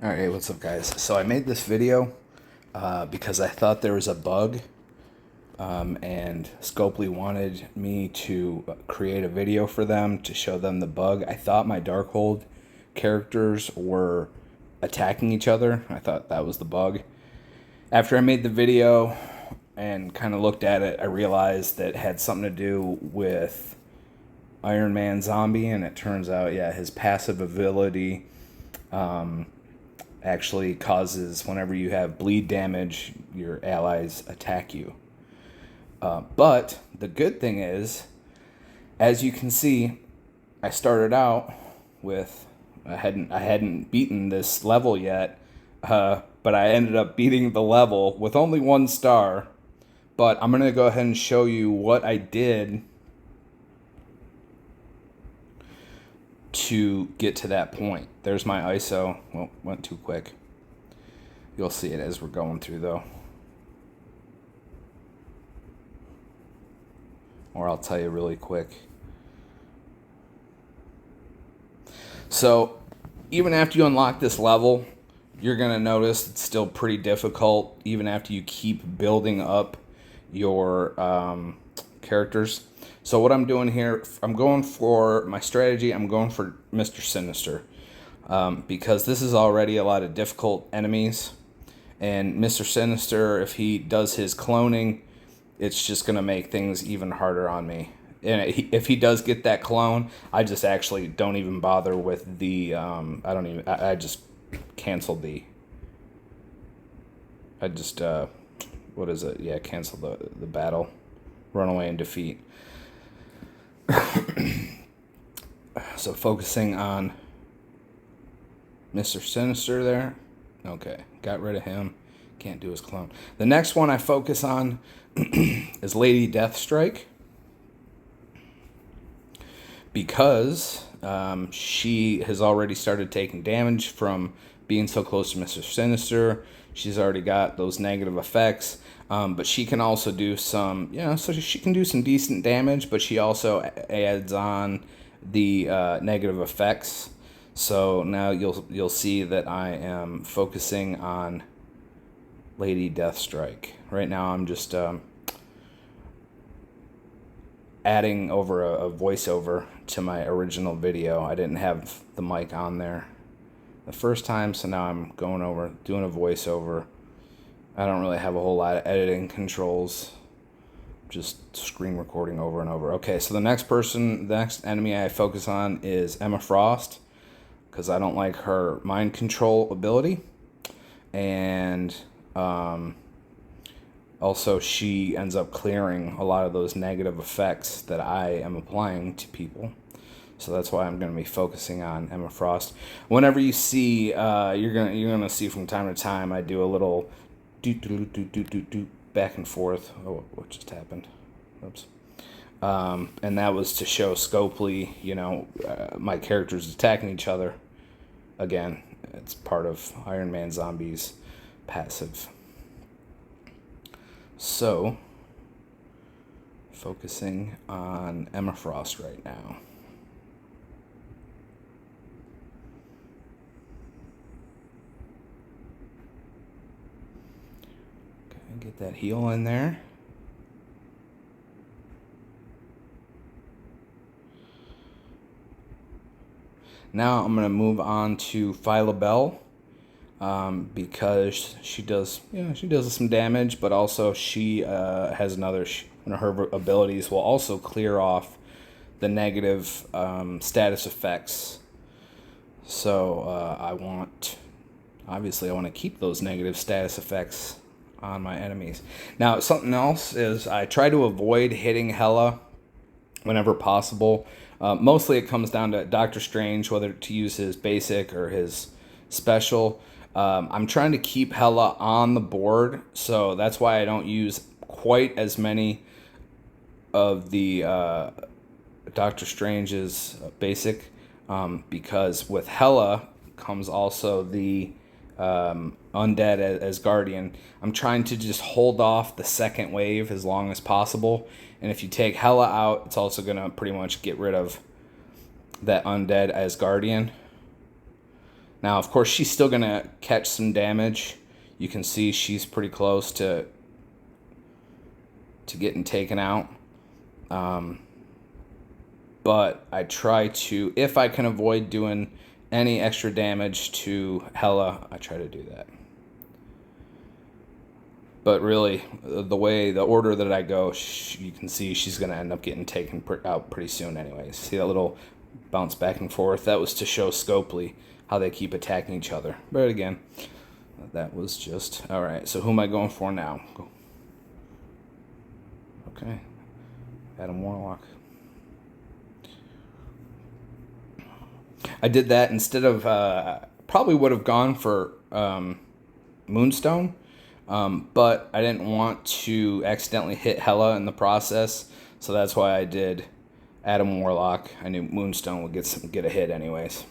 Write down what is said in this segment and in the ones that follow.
Alright, what's up guys? So I made this video because I thought there was a bug and Scopely wanted me to create a video for them to show them the bug. I thought my Darkhold characters were attacking each other. I thought that was the bug. After I made the video and kind of looked at it, I realized that it had something to do with Iron Man Zombie, and it turns out, yeah, his passive ability actually causes, whenever you have bleed damage, your allies attack you. But the good thing is, as you can see, I started out with I hadn't beaten this level yet, but I ended up beating the level with only 1 star. But I'm gonna go ahead and show you what I did to get to that point. There's my ISO. Well, went too quick. You'll see it as we're going through though. Or I'll tell you really quick. So, even after you unlock this level, you're going to notice it's still pretty difficult, even after you keep building up your characters. So what I'm doing here, I'm going for my strategy, I'm going for Mr. Sinister. Because this is already a lot of difficult enemies. And Mr. Sinister, if he does his cloning, it's just going to make things even harder on me. And if he does get that clone, I just actually don't even bother with the, I just canceled what is it? Yeah, cancel the battle. Run away and defeat. So focusing on Mr. Sinister there. Okay, got rid of him. Can't do his clone. The next one I focus on is Lady Deathstrike, because she has already started taking damage from being so close to Mr. Sinister. She's already got those negative effects, but she can also do some, so she can do some decent damage, but she also adds on the negative effects. So now you'll see that I am focusing on Lady Deathstrike. Right now I'm just adding over a voiceover to my original video. I didn't have the mic on there the first time, so now I'm going over, doing a voiceover. I don't really have a whole lot of editing controls, just screen recording over and over. Okay, so the next enemy I focus on is Emma Frost, because I don't like her mind control ability. And also, she ends up clearing a lot of those negative effects that I am applying to people. So that's why I'm going to be focusing on Emma Frost. Whenever you see, you're gonna see from time to time, I do a little do back and forth. Oh, what just happened? Oops. And that was to show Scopely, my characters attacking each other. Again, it's part of Iron Man Zombie's passive. So, focusing on Emma Frost right now. Okay, get that heal in there. Now I'm going to move on to Phyla Bell, because she does some damage, but also she has her abilities will also clear off the negative status effects. So I want to keep those negative status effects on my enemies. Now, something else is I try to avoid hitting Hela whenever possible. Mostly it comes down to Doctor Strange, whether to use his basic or his special. I'm trying to keep Hela on the board, so that's why I don't use quite as many of the Doctor Strange's basic, because with Hela comes also the Undead as Guardian. I'm trying to just hold off the second wave as long as possible. And if you take Hela out, it's also going to pretty much get rid of that Undead as Guardian. Now, of course, she's still going to catch some damage. You can see she's pretty close to getting taken out. But I try to, if I can avoid doing any extra damage to Hela, I try to do that. But really, the order that I go, you can see she's going to end up getting taken out pretty soon anyways. See that little bounce back and forth? That was to show Scopely how they keep attacking each other. But again, that was just... Alright, so who am I going for now? Okay. Adam Warlock. I did that instead of... probably would have gone for Moonstone. But I didn't want to accidentally hit Hela in the process. So that's why I did Adam Warlock. I knew Moonstone would get a hit anyways.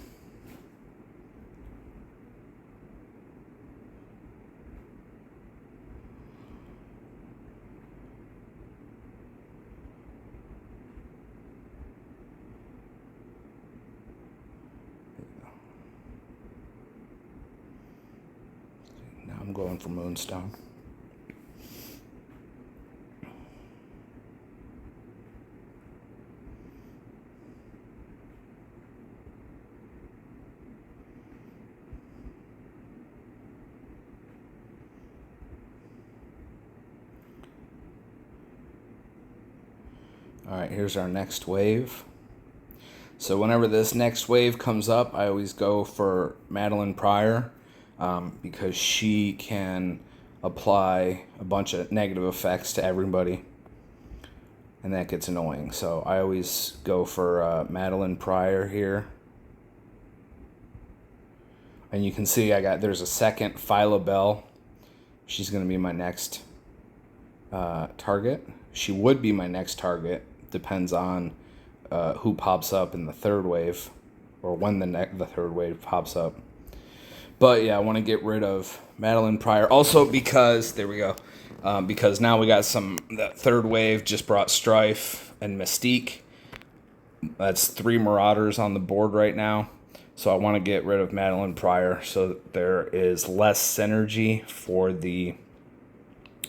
I'm going for Moonstone. Alright, here's our next wave. So whenever this next wave comes up, I always go for Madeline Pryor. Because she can apply a bunch of negative effects to everybody, and that gets annoying. So I always go for Madeline Pryor here. And you can see there's a second Phyla Bell. She's going to be my next target. She would be my next target. Depends on who pops up in the third wave, or when the third wave pops up. But yeah, I want to get rid of Madeline Pryor. Also because, there we go, because now we got that third wave just brought Strife and Mystique. That's 3 Marauders on the board right now. So I want to get rid of Madeline Pryor so that there is less synergy for the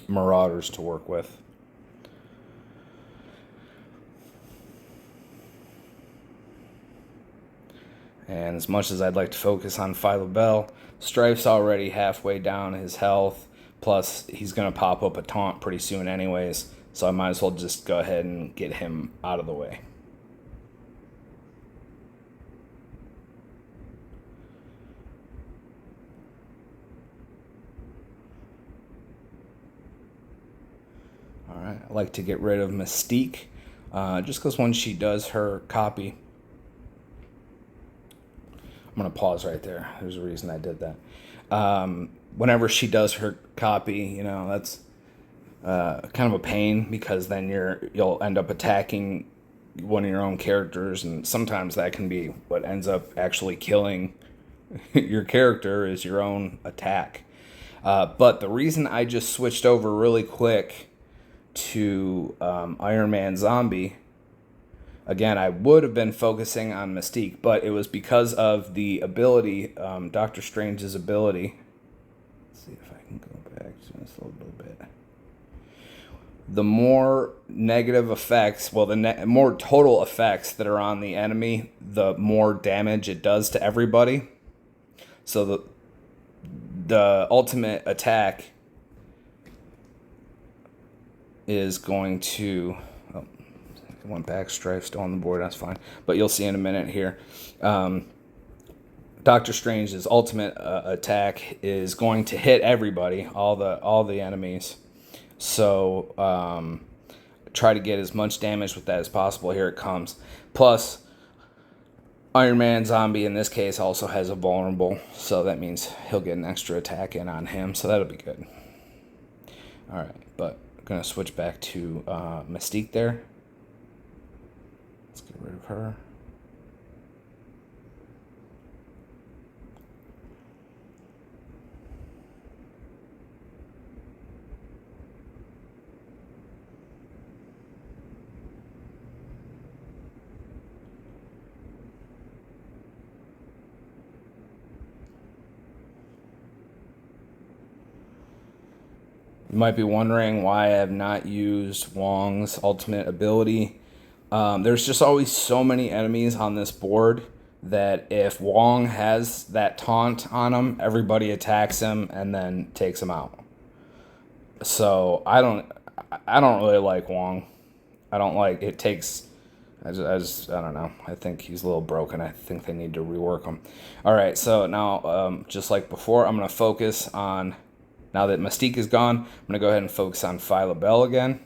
Marauders to work with. And as much as I'd like to focus on Phyla Bell, Strife's already halfway down his health. Plus, he's going to pop up a taunt pretty soon anyways. So I might as well just go ahead and get him out of the way. Alright, I like to get rid of Mystique. Just because when she does her copy... I'm going to pause right there. There's a reason I did that. Whenever she does her copy, that's kind of a pain, because then you'll end up attacking one of your own characters, and sometimes that can be what ends up actually killing your character is your own attack. But the reason I just switched over really quick to Iron Man Zombie... Again, I would have been focusing on Mystique, but it was because of the ability, Doctor Strange's ability. Let's see if I can go back to this a little bit. The more negative effects, the more total effects that are on the enemy, the more damage it does to everybody. So the ultimate attack is going to... Went back, Strife still on the board, that's fine. But you'll see in a minute here. Doctor Strange's ultimate attack is going to hit everybody, all the enemies. So try to get as much damage with that as possible. Here it comes. Plus, Iron Man Zombie in this case also has a vulnerable, so that means he'll get an extra attack in on him. So that'll be good. All right, but I'm gonna switch back to Mystique there. Let's get rid of her. You might be wondering why I have not used Wong's ultimate ability. There's just always so many enemies on this board that if Wong has that taunt on him, everybody attacks him and then takes him out. So I don't really like Wong. I don't like it. Takes. I don't know. I think he's a little broken. I think they need to rework him. All right. So now, just like before, I'm gonna focus on. Now that Mystique is gone, I'm gonna go ahead and focus on Phyla Bell again.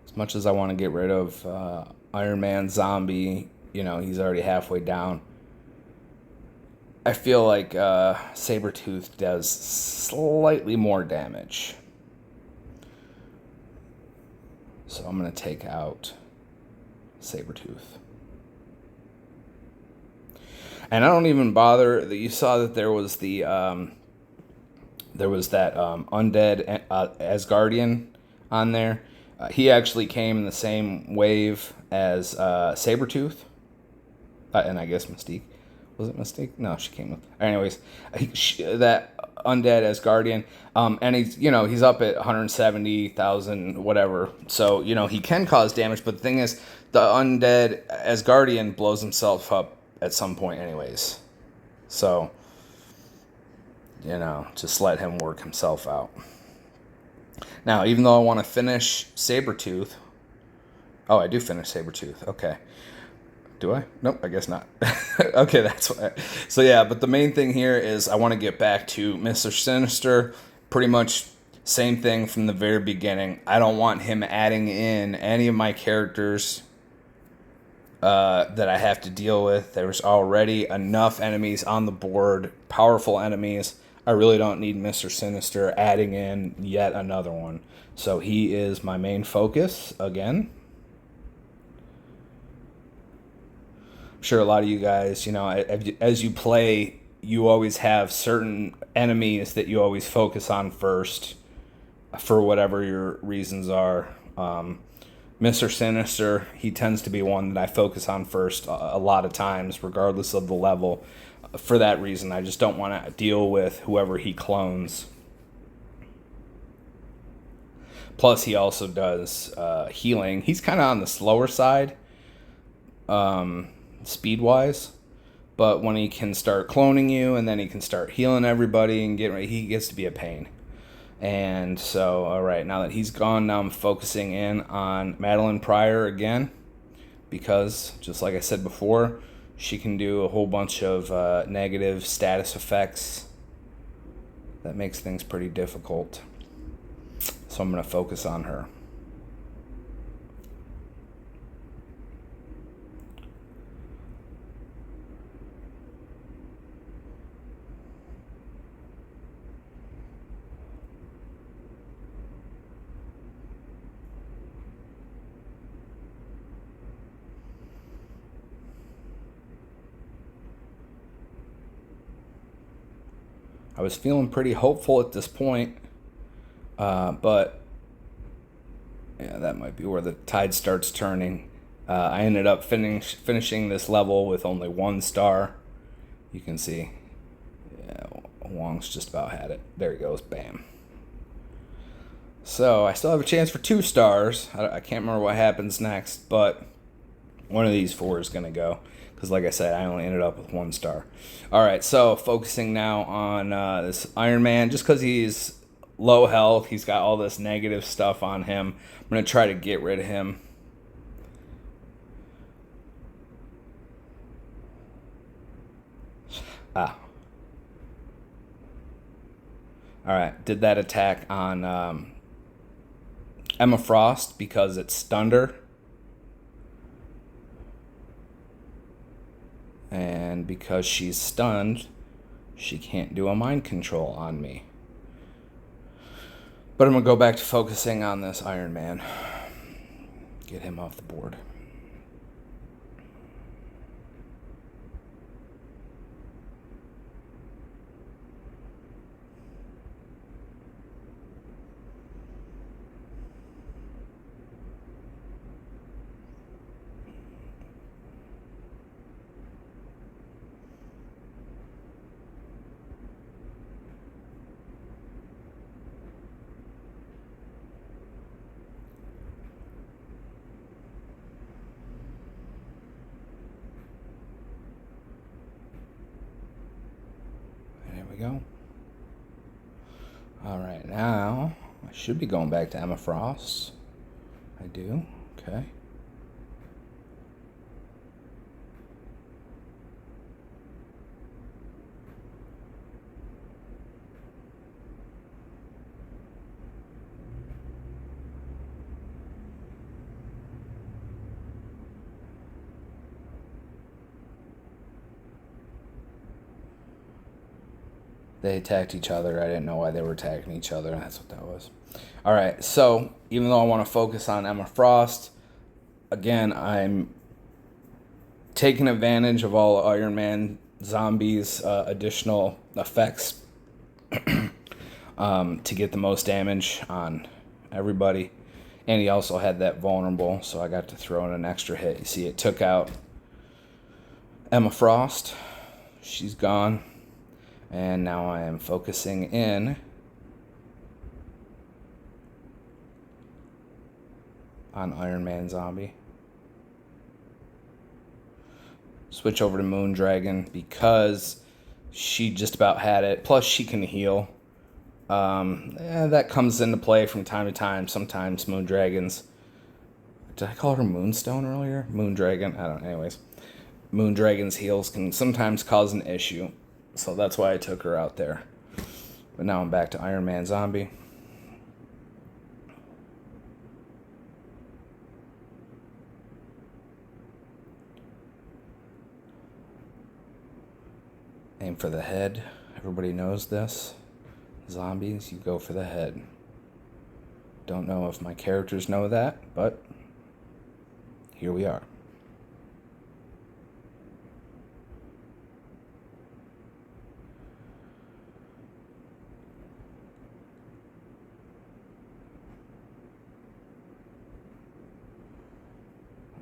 As much as I want to get rid of Iron Man Zombie, he's already halfway down. I feel like Sabretooth does slightly more damage. So I'm going to take out Sabretooth. And I don't even bother that you saw that there was that undead Asgardian on there. He actually came in the same wave as Sabretooth. And I guess Mystique. Was it Mystique? No, she came with. Anyways, that undead Asgardian. And he's up at 170,000, whatever. So, he can cause damage. But the thing is, the undead Asgardian blows himself up at some point anyways. So, just let him work himself out. Now, even though I want to finish Sabretooth... Oh, I do finish Sabretooth. Okay. Do I? Nope, I guess not. Okay, that's why. So, yeah, but the main thing here is I want to get back to Mr. Sinister. Pretty much same thing from the very beginning. I don't want him adding in any of my characters that I have to deal with. There's already enough enemies on the board, powerful enemies. I really don't need Mr. Sinister adding in yet another one. So he is my main focus again. I'm sure a lot of you guys, as you play, you always have certain enemies that you always focus on first for whatever your reasons are. Mr. Sinister, he tends to be one that I focus on first a lot of times, regardless of the level. For that reason, I just don't want to deal with whoever he clones. Plus, he also does healing. He's kind of on the slower side, speed-wise. But when he can start cloning you, and then he can start healing everybody, and he gets to be a pain. And so, all right, now that he's gone, now I'm focusing in on Madeline Pryor again. Because, just like I said before, she can do a whole bunch of negative status effects. That makes things pretty difficult. So I'm going to focus on her. I was feeling pretty hopeful at this point, but yeah, that might be where the tide starts turning. I ended up finishing this level with only 1 star. You can see, yeah, Wong's just about had it. There he goes, bam. So I still have a chance for 2 stars. I can't remember what happens next, but one of these 4 is going to go. Because like I said, I only ended up with 1 star. Alright, so focusing now on this Iron Man. Just because he's low health, he's got all this negative stuff on him. I'm going to try to get rid of him. Alright, did that attack on Emma Frost because it stunned her. And because she's stunned, she can't do a mind control on me. But I'm going to go back to focusing on this Iron Man. Get him off the board. we go. Alright, now I should be going back to Emma Frost. I do. Okay. They attacked each other. I didn't know why they were attacking each other. That's what that was. All right, so even though I want to focus on Emma Frost, again, I'm taking advantage of all Iron Man zombies' additional effects to get the most damage on everybody. And he also had that vulnerable, so I got to throw in an extra hit. You see, it took out Emma Frost. She's gone. And now I am focusing in on Iron Man Zombie. Switch over to Moondragon because she just about had it. Plus, she can heal. That comes into play from time to time. Sometimes Moondragons. Did I call her Moonstone earlier? Moondragon. I don't know. Anyways, Moondragon's heals can sometimes cause an issue. So that's why I took her out there. But now I'm back to Iron Man Zombie. Aim for the head. Everybody knows this. Zombies, you go for the head. Don't know if my characters know that, but here we are.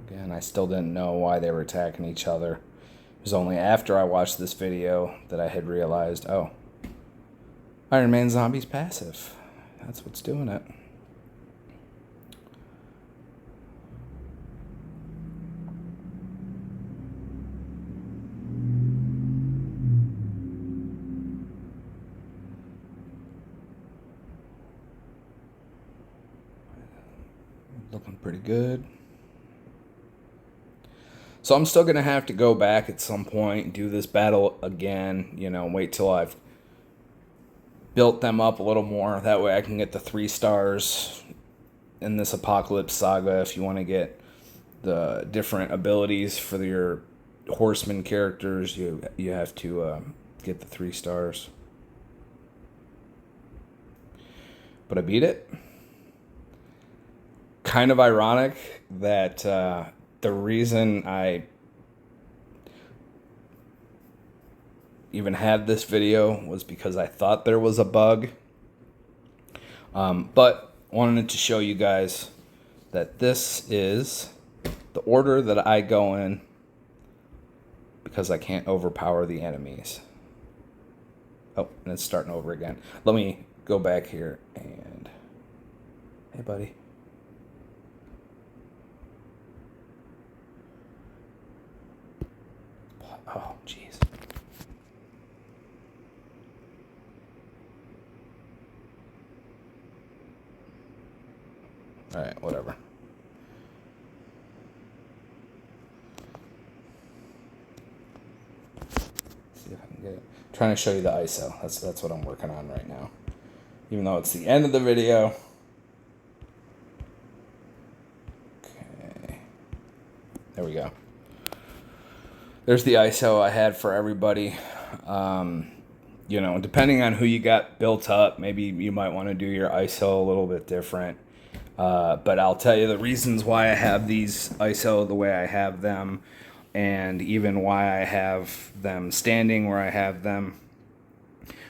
Again, I still didn't know why they were attacking each other. It was only after I watched this video that I had realized, oh, Iron Man Zombie's passive. That's what's doing it. Looking pretty good. So I'm still going to have to go back at some point and do this battle again, wait till I've built them up a little more. That way I can get the 3 stars in this Apocalypse Saga if you want to get the different abilities for your horseman characters. You have to get the 3 stars. But I beat it. Kind of ironic that the reason I even had this video was because I thought there was a bug. But wanted to show you guys that this is the order that I go in because I can't overpower the enemies. Oh, and it's starting over again. Let me go back here and... Hey, buddy. Oh, jeez. Alright, whatever. See if I can get it. Trying to show you the ISO. That's what I'm working on right now. Even though it's the end of the video. Okay. There we go. There's the ISO I had for everybody. Depending on who you got built up, maybe you might want to do your ISO a little bit different. But I'll tell you the reasons why I have these ISO the way I have them, and even why I have them standing where I have them.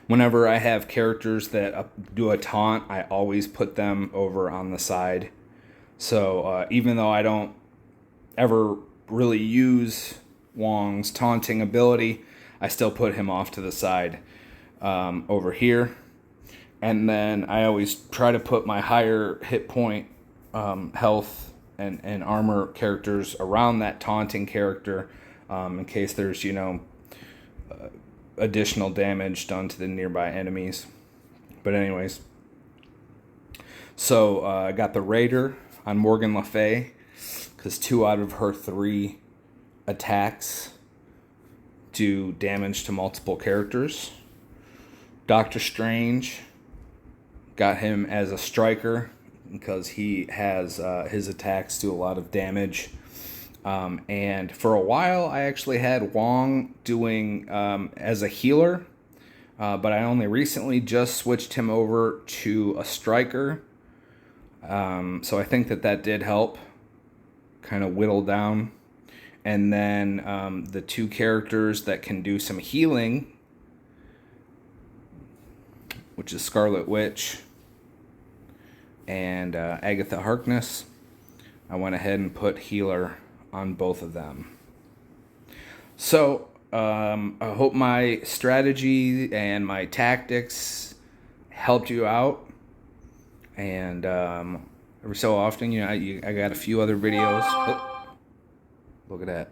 Whenever I have characters that do a taunt, I always put them over on the side. So even though I don't ever really use Wong's taunting ability, I still put him off to the side over here. And then I always try to put my higher hit point health and armor characters around that taunting character in case there's, additional damage done to the nearby enemies. But anyways, so I got the Raider on Morgan Le Fay, because 2 out of her 3 attacks do damage to multiple characters. Doctor Strange, got him as a striker because he has his attacks do a lot of damage. And for a while, I actually had Wong doing as a healer, but I only recently just switched him over to a striker. So I think that did help kind of whittle down. And then the 2 characters that can do some healing, which is Scarlet Witch and Agatha Harkness, I went ahead and put healer on both of them. So I hope my strategy and my tactics helped you out. And every so often, I got a few other videos. Oh, look at that.